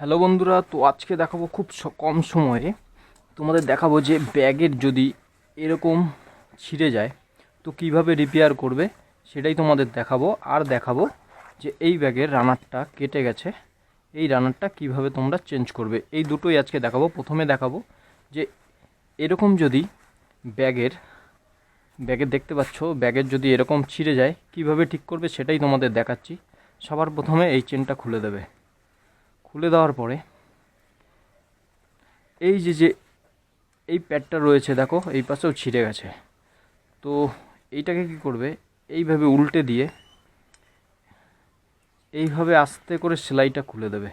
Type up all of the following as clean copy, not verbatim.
Hello বন্ধুরা, তো আজকে দেখাবো খুব কম সময়ে তোমাদের দেখাবো যে ব্যাগের যদি এরকম ছিঁড়ে যায় তো কিভাবে রিপেয়ার করবে সেটাই তোমাদের দেখাবো। আর দেখাবো যে এই ব্যাগের রানারটা কেটে গেছে, এই রানারটা কিভাবে তোমরা চেঞ্জ করবে, এই দুটোই আজকে দেখাবো। প্রথমে দেখাবো যে এরকম যদি ব্যাগের দেখতে পাচ্ছ, ব্যাগের যদি এরকম ছিঁড়ে যায় কিভাবে ঠিক করবে সেটাই তোমাদের দেখাচ্ছি। সবার প্রথমে এই চেনটা খুলে দেবে। খুলে দেওয়ার পরে এই যে এই প্যাডটা রয়েছে দেখো, এই পাশেও ছিঁড়ে গেছে। তো এইটাকে কি করবে, এইভাবে উল্টে দিয়ে এইভাবে আস্তে করে সেলাইটা খুলে দেবে।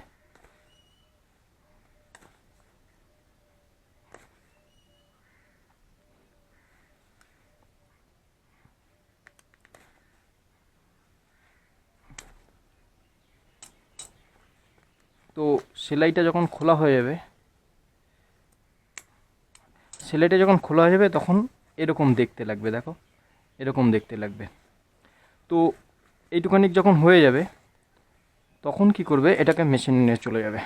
তো সেলাইটা যখন খোলা হয়ে যাবে, তখন এরকম দেখতে লাগবে, দেখো এরকম দেখতে লাগবে। তো এইটুখানি যখন হয়ে যাবে তখন কি করবে, এটাকে মেশিনে নিয়ে চলে যাবে।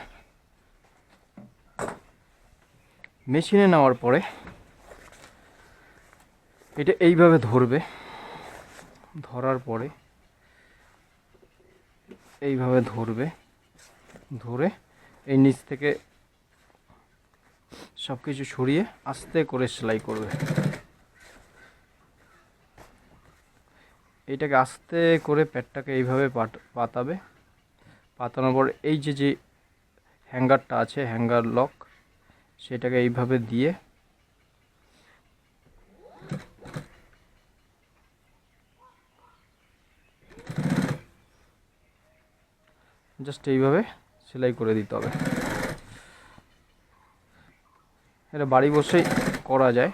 মেশিনে নেওয়ার পরে এটা এইভাবে ধরবে, ধরার পরে এইভাবে ধরবে, ধরে এই নিচ থেকে সব কিছু সরিয়ে আস্তে করে সেলাই করবে। এইটাকে আস্তে করে প্যাডটাকে এইভাবে পাতাবে। পাতানোর পর এই যে হ্যাঙ্গারটা আছে, হ্যাঙ্গার লক, সেটাকে এইভাবে দিয়ে জাস্ট এইভাবে সেলাই করে দিতে হবে। এটা বাড়ি বসেই করা যায়।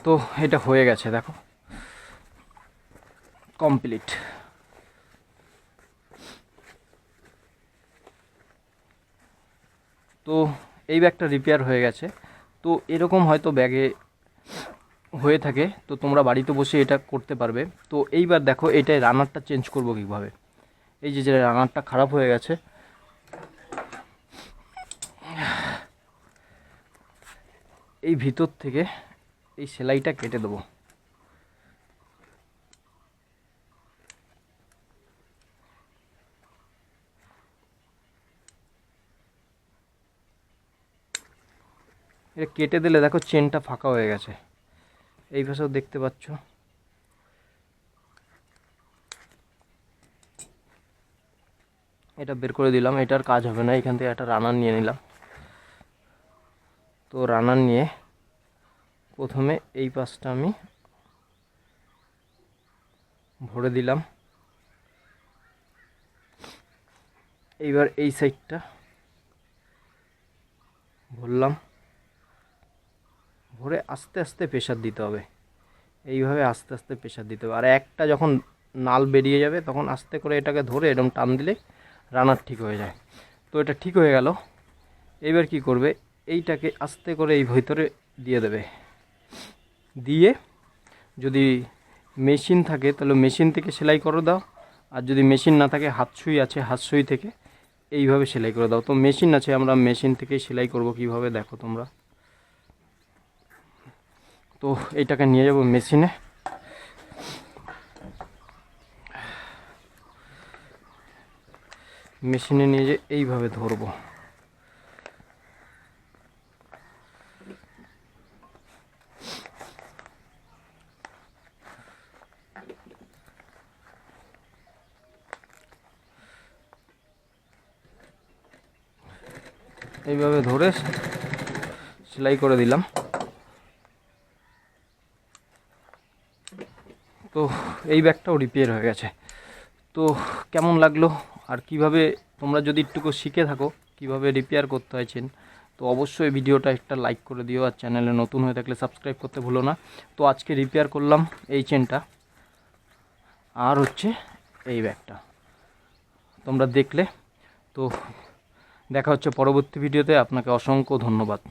তো এটা হয়ে গেছে, দেখো কমপ্লিট। তো এই ব্যাগটা রিপেয়ার হয়ে গেছে। তো এরকম হয়তো ব্যাগে হয়ে থাকে, তো তোমরা বাড়িতে বসে এটা করতে পারবে। তো এইবার দেখো এটাই রানারটা চেঞ্জ করব কীভাবে। এই যে রানারটা খারাপ হয়ে গেছে, এই ভিতর থেকে এই সেলাইটা কেটে দেবো। এটা কেটে দিলে দেখো চেনটা ফাঁকা হয়ে গেছে, এই পাশেও দেখতে পাচ্ছ। এটা বের করে দিলাম, এটার কাজ হবে না। এখান থেকে একটা রানার নিয়ে নিলাম। তো রানার নিয়ে প্রথমে এই পাশটা আমি ভরে দিলাম, এইবার এই সাইডটা ভরলাম, ভরে আস্তে আস্তে প্রেশার দিতে হবে। এইভাবে আস্তে আস্তে প্রেশার দিতে হবে। আর একটা যখন নাল বেরিয়ে যাবে তখন আস্তে করে এটাকে ধরে এরকম টান দিলে রানার ঠিক হয়ে যায়। তো এটা ঠিক হয়ে গেল। এইবার কি করবে, এইটাকে আস্তে করে এই ভিতরে দিয়ে দেবে। দিয়ে যদি মেশিন থাকে তাহলে মেশিন থেকে সেলাই করে দাও, আর যদি মেশিন না থাকে হাত সুই আছে, হাত সুই থেকে এইভাবে সেলাই করে দাও। তো মেশিন আছে, আমরা মেশিন থেকেই সেলাই করব। কিভাবে দেখো তোমরা। তো এইটাকে নিয়ে যাব মেশিনে। মেশিনে নিয়ে যে এইভাবে ধরবো। এইভাবে ধরে সেলাই করে দিলাম। তো এই ব্যাগটাও রিপেয়ার হয়ে গেছে। তো কেমন লাগলো, আর কিভাবে তোমরা যদি একটুকু শিখে থাকো কিভাবে রিপেয়ার করতে হয় চেন, তো অবশ্যই ভিডিওটা একটা লাইক করে দিও। আর চ্যানেলে নতুন হয়ে থাকলে সাবস্ক্রাইব করতে ভুলো না। তো আজকে রিপেয়ার করলাম এই চেনটা, আর হচ্ছে এই ব্যাগটা তোমরা দেখলে। তো দেখা হচ্ছে পরবর্তী ভিডিওতে। আপনাকে অসংখ্য ধন্যবাদ।